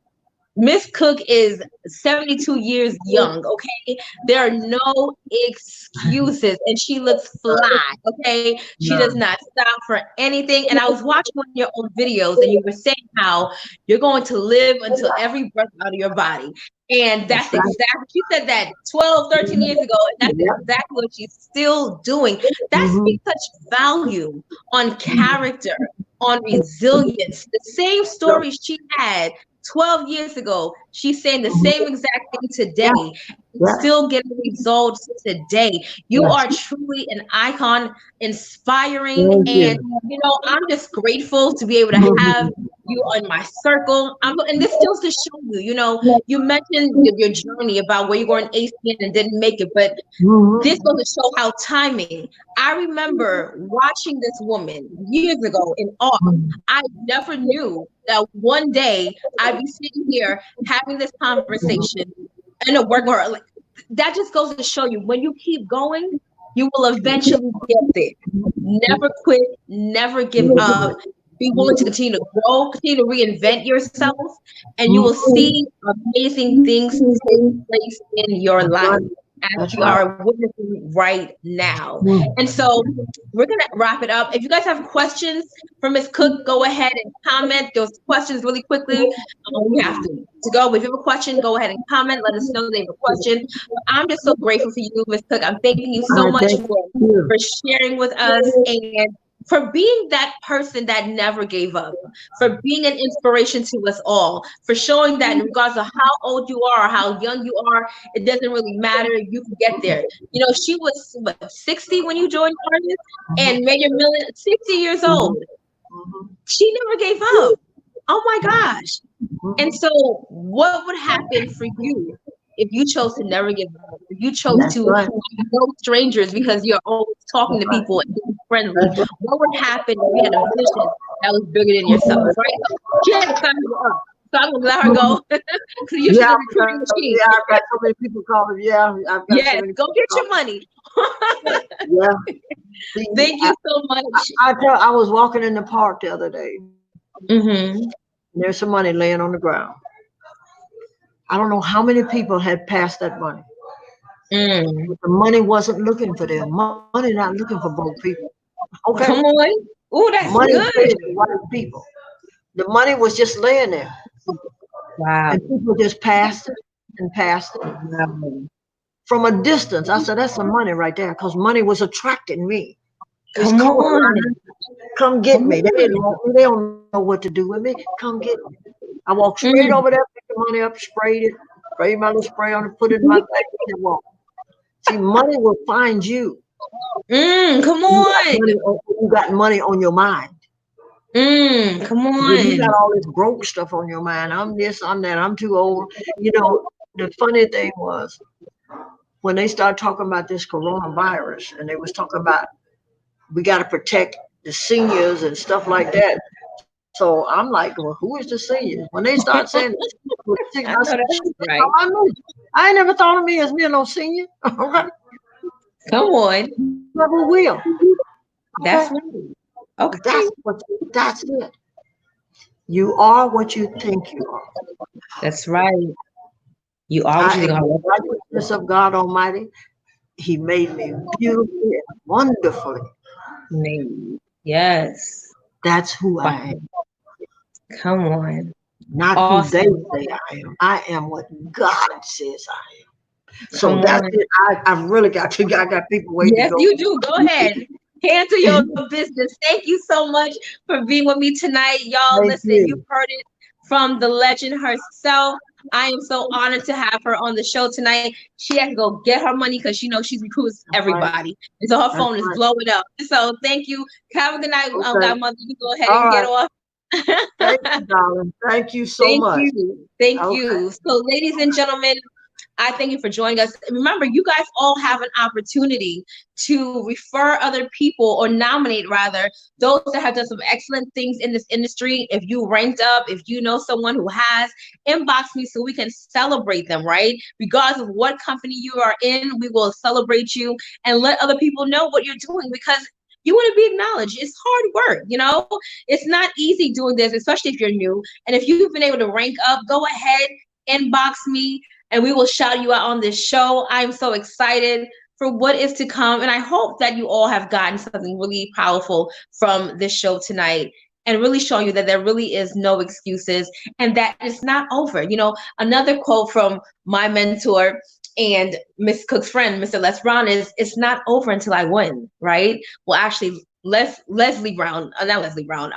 Miss Cook is 72 years young, okay? There are no excuses, and she looks fly, okay? She does not stop for anything. And I was watching one of your old videos, and you were saying how you're going to live until every breath out of your body. And That's that's right. exactly, she said that 12, 13 years ago, and that's Yep. exactly what she's still doing. That Mhm. speaks such value on character, on resilience. The same story she had 12 years ago, she's saying the same exact thing Yeah. today, Yeah. still getting results today. You Yes. are truly an icon, inspiring, Thank and you. I'm just grateful to be able to have Mhm. you on my circle. And this goes to show you, you mentioned your journey about where you were in ACN and didn't make it, but this Mhm. goes to show how timing. I remember watching this woman years ago in awe. I never knew that one day I'd be sitting here having this conversation in a work or like that just goes to show you when you keep going, you will eventually get there. Never quit, never give up. Be willing to continue to grow, continue to reinvent yourself, and you will see amazing things take place in your That's life right. as That's we right. are witnessing right now. And Mhm. so we're gonna wrap it up. If you guys have questions for Miss Cook, go ahead and comment those questions really quickly. We have to go. But if you have a question, go ahead and comment. Let us know they have a question. But I'm just so grateful for you, Miss Cook. I'm thanking you so I much thank you. for sharing with us and for being that person that never gave up, for being an inspiration to us all, for showing that regardless of how old you are or how young you are, it doesn't really matter. You can get there. She was what, 60 when you joined Artist and made your million, 60 years Mhm. old. Mhm. She never gave up. Oh my gosh. And Mhm. so, what would happen for you if you chose to never give up? If you chose That's to right. know strangers because you're always talking to That's people and being friendly? right. What would happen if you had a vision that was bigger than yourself, right? So she had to sign her up. So I'm gonna let her go because you're Yeah, the recruiting machine. yeah, I've got so many people calling. Yeah, I've got so Yes, many go people get your calling. money. Yeah. See, Thank you so much. I was walking in the park the other day. Mm-hmm. And there's some money laying on the ground. I don't know how many people had passed that money. Mm. But the money wasn't looking for them. Money not looking for broke people. Okay? Come on. Oh, that's Money good. pays the white people. The money was just laying there. Wow. And people just passed it and passed it. Wow. From a distance, I said, that's some money right there, because money was attracting me. It's Come called on. come get Come me. They didn't on. want me. They don't know what to do with me. Come get me. I walked straight Mm. over there, picked the money up, sprayed it, sprayed my little spray on it, put it in my thing, and walked. See, money will find you. Come When on. you got money on your mind. Come When you got on. all this broke stuff on your mind, I'm this, I'm that, I'm too old. The funny thing was when they started talking about this coronavirus and they was talking about we got to protect the seniors and stuff like that. So I'm like, well, who is the seniors? When they start saying I I said, know "Shit, that's they talking right. about me. I ain't never thought of me as being no senior. Okay, Come on. never will. Okay, That's right. Okay. that's it. You are what you think you are. That's right. You are what I you am think the about. righteousness of God Almighty. He made me beautifully and wonderfully. Me. Yes. That's who Wow. I am, Come on. not who they Awesome. say I am. I am what God says I am. So Come that's on. it. I've really got to. I got people waiting to Yes, go. you do. Go ahead. Handle your business. Thank you so much for being with me tonight. Y'all, Thank listen, you've you. heard it from the legend herself. I am so honored to have her on the show tonight. She had to go get her money because she knows she recruits That's right. everybody. And so her That's phone is right. blowing up. So thank you. Have a good night, Okay. Godmother. You can go ahead All and get right. off. Thank you, darling. Thank you so Thank much. you. Thank Okay. you. So, ladies and gentlemen, I thank you for joining us. Remember, you guys all have an opportunity to refer other people or nominate, rather, those that have done some excellent things in this industry. If you ranked up, if you know someone who has, inbox me so we can celebrate them, right? Regardless of what company you are in, we will celebrate you and let other people know what you're doing because you want to be acknowledged. It's hard work, you know? It's not easy doing this, especially if you're new. And if you've been able to rank up, go ahead, inbox me, and we will shout you out on this show. I'm so excited for what is to come. And I hope that you all have gotten something really powerful from this show tonight and really show you that there really is no excuses and that it's not over. You know, another quote from my mentor and Miss Cook's friend, Mr. Les Brown, is it's not over until I win, right? Well, actually, Leslie Brown, not Leslie Brown,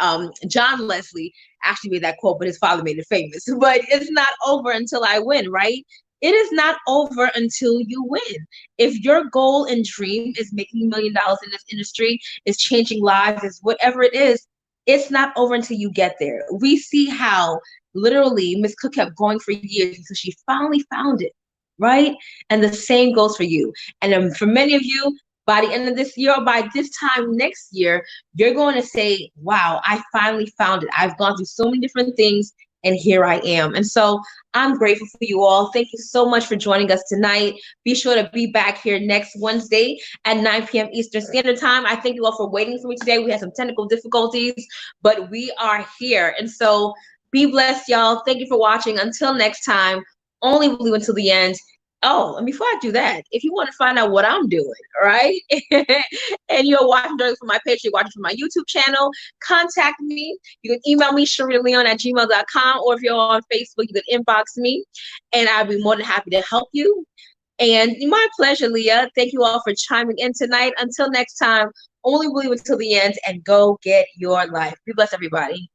John Leslie actually made that quote, but his father made it famous. But it's not over until I win, right? It is not over until you win. If your goal and dream is making $1 million in this industry, is changing lives, is whatever it is, it's not over until you get there. We see how literally Miss Cook kept going for years until she finally found it, right? And the same goes for you. And for many of you, by the end of this year or by this time next year, you're going to say, wow, I finally found it. I've gone through so many different things and here I am. And so I'm grateful for you all. Thank you so much for joining us tonight. Be sure to be back here next Wednesday at 9 p.m. Eastern Standard Time. I thank you all for waiting for me today. We had some technical difficulties, but we are here. And so be blessed, y'all. Thank you for watching. Until next time, only believe until the end. Oh, and before I do that, if you want to find out what I'm doing, all right, and you're watching directly from my page, you're watching from my YouTube channel, contact me. You can email me, SharitaLeon@gmail.com, or if you're on Facebook, you can inbox me, and I'll be more than happy to help you. And my pleasure, Leah. Thank you all for chiming in tonight. Until next time, only believe until the end and go get your life. Be blessed, everybody.